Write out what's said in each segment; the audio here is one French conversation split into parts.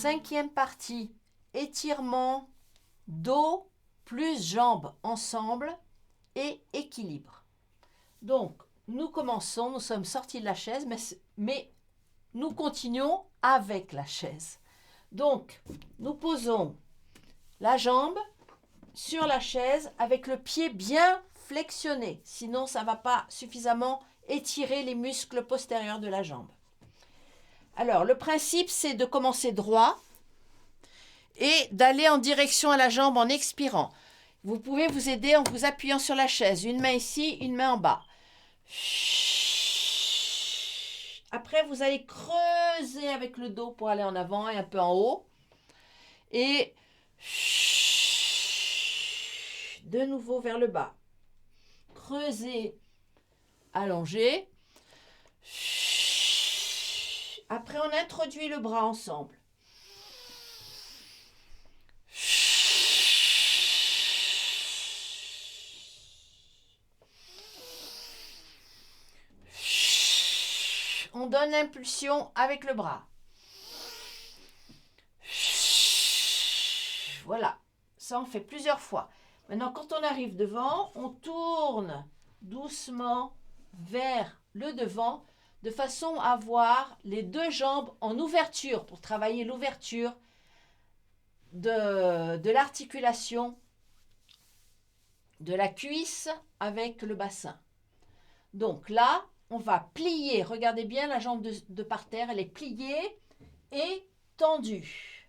5e partie, étirement, dos plus jambes ensemble et équilibre. Donc, nous commençons, nous sommes sortis de la chaise, mais nous continuons avec la chaise. Donc, nous posons la jambe sur la chaise avec le pied bien flexionné. Sinon, ça ne va pas suffisamment étirer les muscles postérieurs de la jambe. Alors, le principe, c'est de commencer droit et d'aller en direction à la jambe en expirant. Vous pouvez vous aider en vous appuyant sur la chaise. Une main ici, une main en bas. Après, vous allez creuser avec le dos pour aller en avant et un peu en haut. Et de nouveau vers le bas. Creusez, allongez. Après, on introduit le bras ensemble. On donne l'impulsion avec le bras. Voilà, ça on fait plusieurs fois. Maintenant, quand on arrive devant, on tourne doucement vers le devant de façon à avoir les deux jambes en ouverture pour travailler l'ouverture de l'articulation de la cuisse avec le bassin. Donc là, on va plier. Regardez bien la jambe de par terre, elle est pliée et tendue.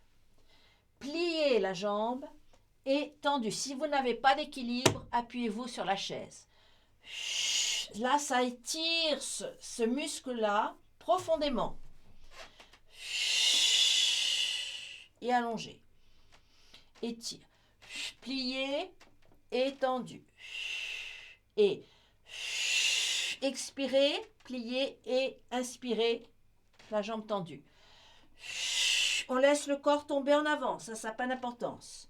Pliez la jambe et tendue. Si vous n'avez pas d'équilibre, appuyez-vous sur la chaise. Là, ça étire ce muscle-là profondément. Et allongez. Étire. Pliez et tendu. Et expirez, pliez et inspirez, la jambe tendue. On laisse le corps tomber en avant, ça n'a pas d'importance.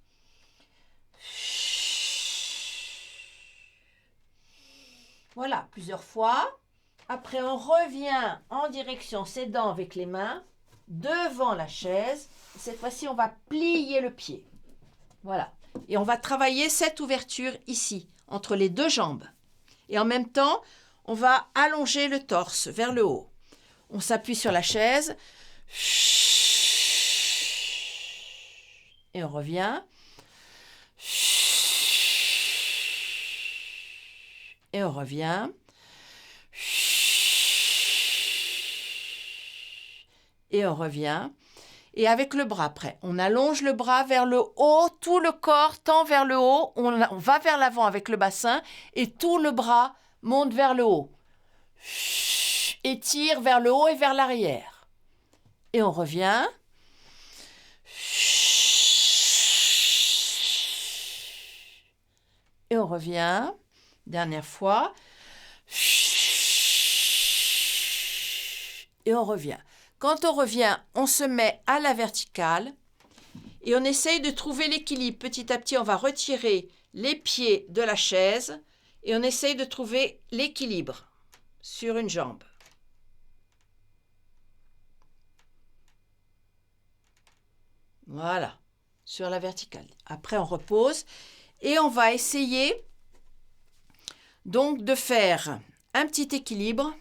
Voilà, plusieurs fois. Après, on revient en direction ses dents avec les mains, devant la chaise. Cette fois-ci, on va plier le pied. Voilà. Et on va travailler cette ouverture ici, entre les deux jambes. Et en même temps, on va allonger le torse vers le haut. On s'appuie sur la chaise. Et on revient. Et on revient. Et on revient. Et avec le bras après, on allonge le bras vers le haut, tout le corps tend vers le haut, on va vers l'avant avec le bassin et tout le bras monte vers le haut. Étire vers le haut et vers l'arrière. Et on revient. Et on revient. Dernière fois. Et on revient. Quand on revient, on se met à la verticale et on essaye de trouver l'équilibre. Petit à petit, on va retirer les pieds de la chaise et on essaye de trouver l'équilibre sur une jambe. Voilà, sur la verticale. Après, on repose et on va essayer donc de faire un petit équilibre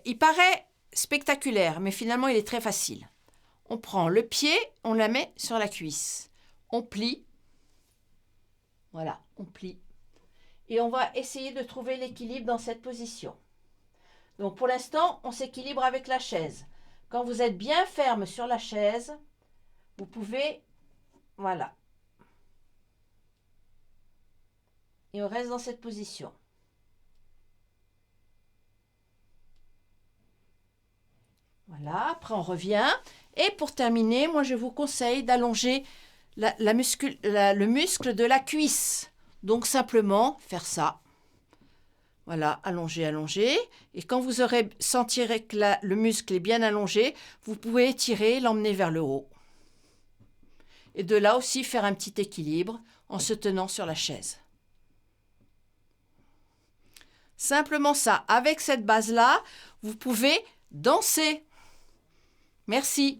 il paraît spectaculaire, mais finalement, il est très facile. On prend le pied, on la met sur la cuisse. On plie. Voilà, on plie. Et on va essayer de trouver l'équilibre dans cette position. Donc, pour l'instant, on s'équilibre avec la chaise. Quand vous êtes bien ferme sur la chaise, vous pouvez... Voilà. Et on reste dans cette position. Voilà, après on revient. Et pour terminer, moi je vous conseille d'allonger le muscle de la cuisse. Donc simplement faire ça. Voilà, allonger, allonger. Et quand vous sentirez que le muscle est bien allongé, vous pouvez étirer, l'emmener vers le haut. Et de là aussi faire un petit équilibre en se tenant sur la chaise. Simplement ça. Avec cette base-là, vous pouvez danser. Merci.